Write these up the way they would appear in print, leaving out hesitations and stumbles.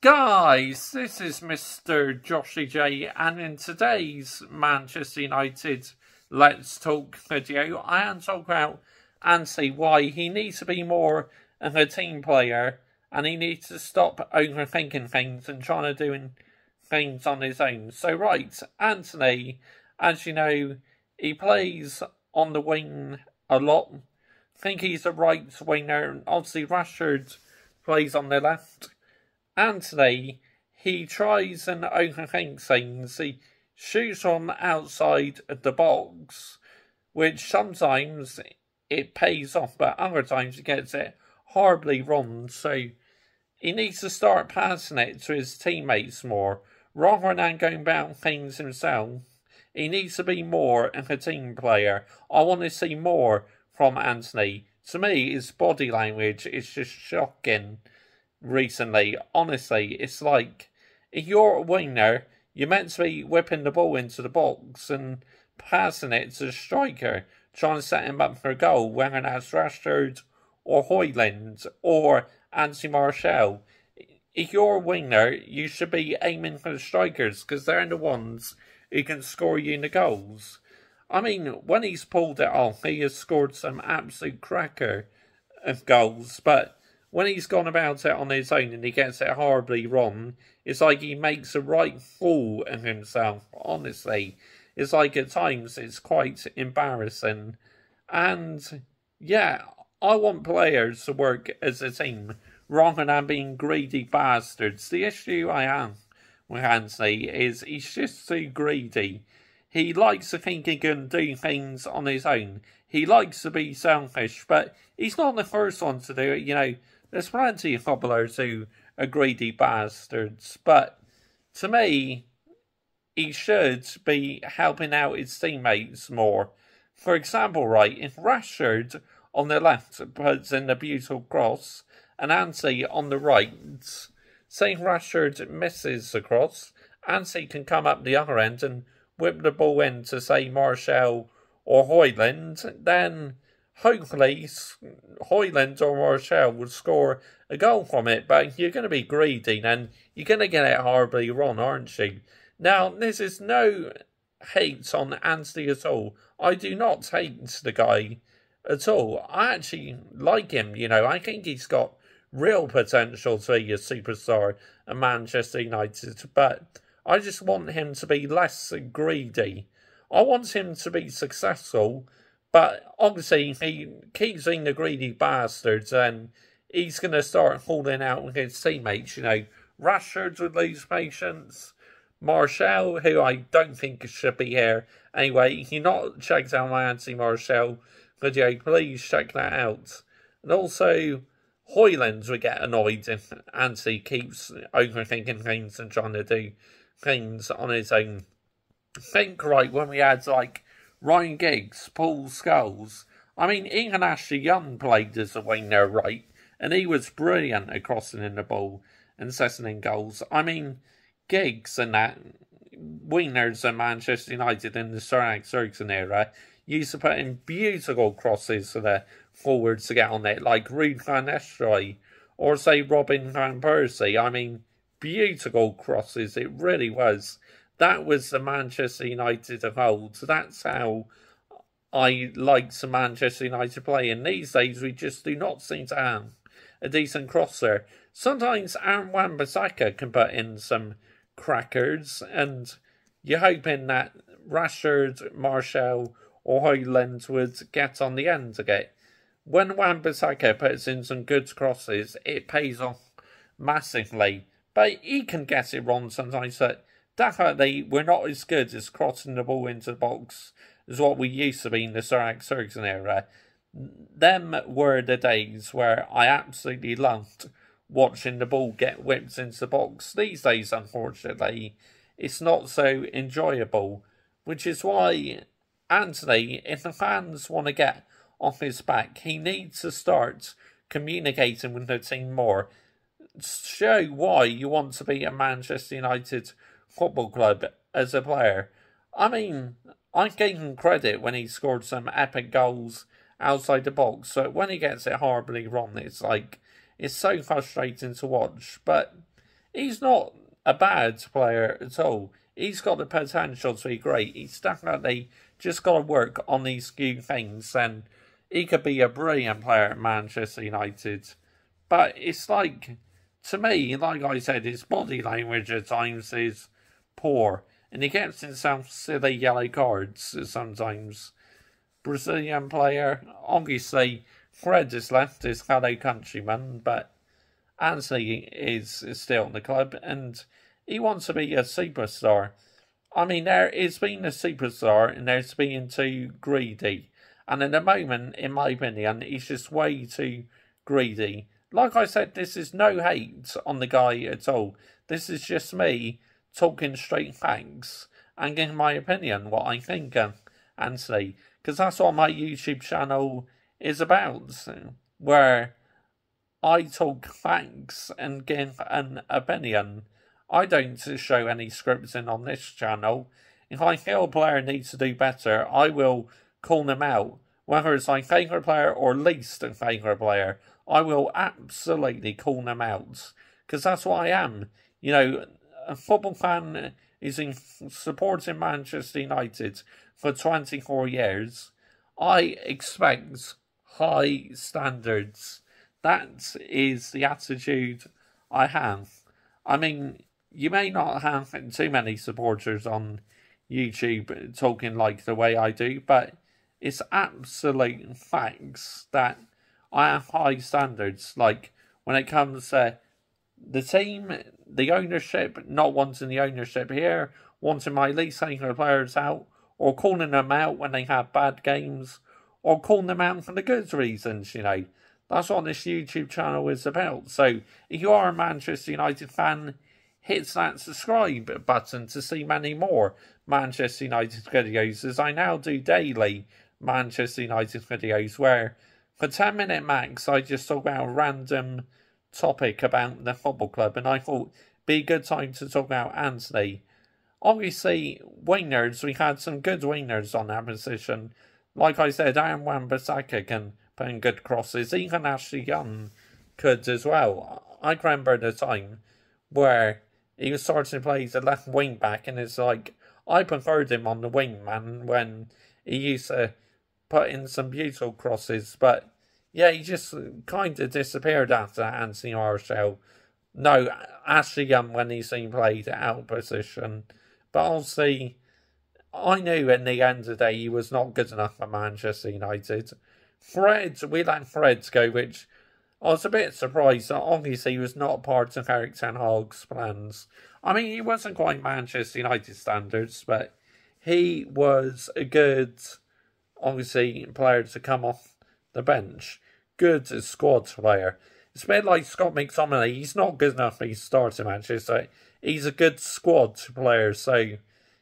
Guys, this is Mr. Joshy J, and in today's Manchester United Let's Talk video, I am talking about Antony, why he needs to be more of a team player, and he needs to stop overthinking things and trying to do things on his own. So right, Antony, as you know, he plays on the wing a lot. I think he's a right winger. Obviously, Rashford plays on the left. Antony, he tries and overthinks things. He shoots from outside the box, which sometimes it pays off, but other times he gets it horribly wrong. So he needs to start passing it to his teammates more, rather than going about things himself. He needs to be more of a team player. I want to see more from Antony. To me, his body language is just shocking recently. Honestly, it's like, if you're a winger, you're meant to be whipping the ball into the box and passing it to the striker, trying to set him up for a goal, whether that's Rashford or Højlund or Anthony Martial. If you're a winger, you should be aiming for the strikers, because they're the ones who can score you the goals. I mean, when he's pulled it off, he has scored some absolute cracker of goals, but when he's gone about it on his own and he gets it horribly wrong, it's like he makes a right fool of himself, honestly. It's like at times it's quite embarrassing. And yeah, I want players to work as a team rather than being greedy bastards. The issue I have with Antony is he's just too greedy. He likes to think he can do things on his own. He likes to be selfish, but he's not the first one to do it, you know. There's plenty of footballers who are greedy bastards, but to me, he should be helping out his teammates more. For example, right, if Rashford on the left puts in a beautiful cross, and Antony on the right, say Rashford misses the cross, Antony can come up the other end and whip the ball in to, say, Martial or Højlund, then hopefully Højlund or Martial would score a goal from it, but you're going to be greedy and you're going to get it horribly wrong, aren't you? Now, this is no hate on Antony at all. I do not hate the guy at all. I actually like him, you know. I think he's got real potential to be a superstar at Manchester United, but I just want him to be less greedy. I want him to be successful, but obviously, if he keeps being a greedy bastard, then he's going to start falling out with his teammates. You know, Rashford would lose patience. Martial, who I don't think should be here. Anyway, if you've not checked out my Anthony Martial video, please check that out. And also, Højlund would get annoyed if Antony keeps overthinking things and trying to do things on his own. Think, right, when we had, like, Ryan Giggs, Paul Scholes. I mean, even Ashley Young played as a winger, right? And he was brilliant at crossing in the ball and setting in goals. I mean, Giggs and that wingers at Manchester United in the Sir Alex Ferguson era used to put in beautiful crosses for the forwards to get on it, like Ruud van Nistelrooy or, say, Robin van Persie. I mean, beautiful crosses, it really was. That was the Manchester United of old. So that's how I liked the Manchester United play. And these days, we just do not seem to have a decent crosser. Sometimes Aaron Wan-Bissaka can put in some crackers, and you're hoping that Rashford, Martial, or Højlund would get on the end of it. When Wan-Bissaka puts in some good crosses, it pays off massively. But he can get it wrong sometimes. That definitely, we're not as good as crossing the ball into the box as what we used to be in the Sir Alex Ferguson era. Them were the days where I absolutely loved watching the ball get whipped into the box. These days, unfortunately, it's not so enjoyable, which is why Antony, if the fans want to get off his back, he needs to start communicating with the team more. Show why you want to be a Manchester United football club as a player. I mean, I gave him credit when he scored some epic goals outside the box, so when he gets it horribly wrong, it's like, it's so frustrating to watch. But He's not a bad player at all. He's got the potential to be great. He's definitely just got to work on these few things, and he could be a brilliant player at Manchester United. But it's like, to me, like I said, his body language at times is poor, and he gets himself silly yellow cards sometimes. Brazilian player, obviously, Fred has left his fellow countryman, but Antony is still in the club, and he wants to be a superstar. I mean, there is being a superstar, and there's being too greedy. And at the moment, in my opinion, he's just way too greedy. Like I said, this is no hate on the guy at all. This is just me talking straight facts and giving my opinion, what I think of Antony. Because that's what my YouTube channel is about, where I talk facts and give an opinion. I don't show any scripting on this channel. If I feel a player needs to do better, I will call them out. Whether it's my favourite player or least favourite player, I will absolutely call them out. Because that's what I am. You know, a football fan is supporting Manchester United for 24 years. I expect high standards. That is the attitude I have. I mean, you may not have too many supporters on YouTube talking like the way I do, but it's absolute facts that I have high standards. Like, when it comes to the team, the ownership, not wanting the ownership here, wanting my least favourite players out, or calling them out when they have bad games, or calling them out for the good reasons, you know. That's what this YouTube channel is about. So, if you are a Manchester United fan, hit that subscribe button to see many more Manchester United videos, as I now do daily Manchester United videos, where for 10-minute max I just talk about a random topic about the football club, and I thought it'd be a good time to talk about Antony. Obviously, wingers, we had some good wingers on that position. Like I said, Aaron Wan-Bissaka can put in good crosses. Even Ashley Young could as well. I remember the time where he was starting to play as a left wing back, and it's like, I preferred him on the wing, man, when he used to put in some beautiful crosses. But yeah, he just kind of disappeared after Anthony Martial. No, Ashley Young, when he's been played out of position. But obviously, I knew in the end of the day he was not good enough for Manchester United. Fred, we let Fred go, which I was a bit surprised that obviously he was not part of Eric Ten Hag's plans. I mean, he wasn't quite Manchester United standards, but he was a good, obviously, player to come off the bench. Good squad player. It's a bit like Scott McTominay. He's not good enough to start in Manchester. He's a good squad player. So,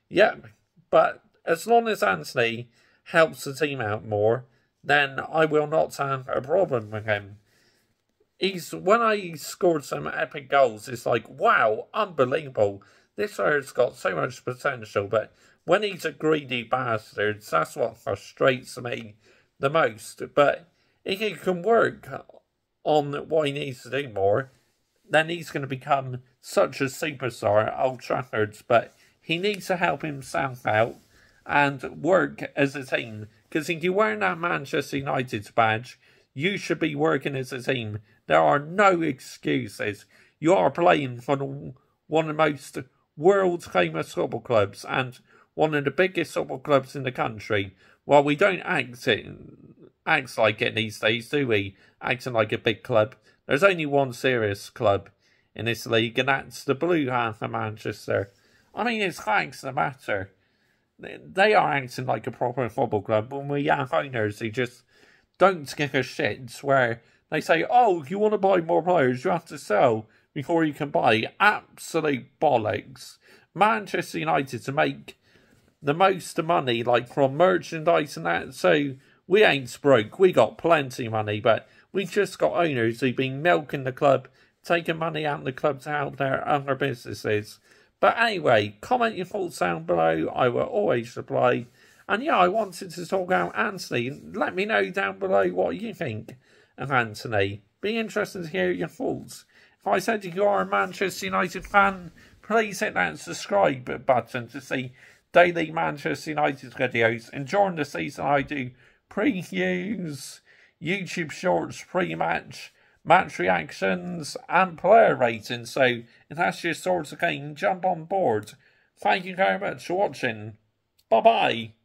yeah. But as long as Antony helps the team out more, then I will not have a problem with him. When I scored some epic goals, it's like, wow, unbelievable. This player's got so much potential, but when he's a greedy bastard, that's what frustrates me the most. But if he can work on what he needs to do more, then he's going to become such a superstar at Old Trafford. But he needs to help himself out and work as a team. Because if you're wearing that Manchester United badge, you should be working as a team. There are no excuses. You are playing for one of the most world-famous football clubs and one of the biggest football clubs in the country. Well, we don't act like it these days, do we? Acting like a big club. There's only one serious club in this league, and that's the blue half of Manchester. I mean, it's facts that matter. They are acting like a proper football club, when we have owners who just don't give a shit, where they say, oh, you want to buy more players, you have to sell before you can buy. Absolute bollocks. Manchester United to make the most money, like from merchandise and that, so we ain't broke. We got plenty of money, but we just got owners who've been milking the club, taking money out of the club to help their other businesses. But anyway, comment your thoughts down below. I will always reply. And yeah, I wanted to talk about Antony. Let me know down below what you think of Antony. Be interested to hear your thoughts. If I said you are a Manchester United fan, please hit that subscribe button to see daily Manchester United videos. And during the season I do previews, YouTube shorts, pre-match, match reactions and player ratings. So if that's your sort of game, jump on board. Thank you very much for watching. Bye bye.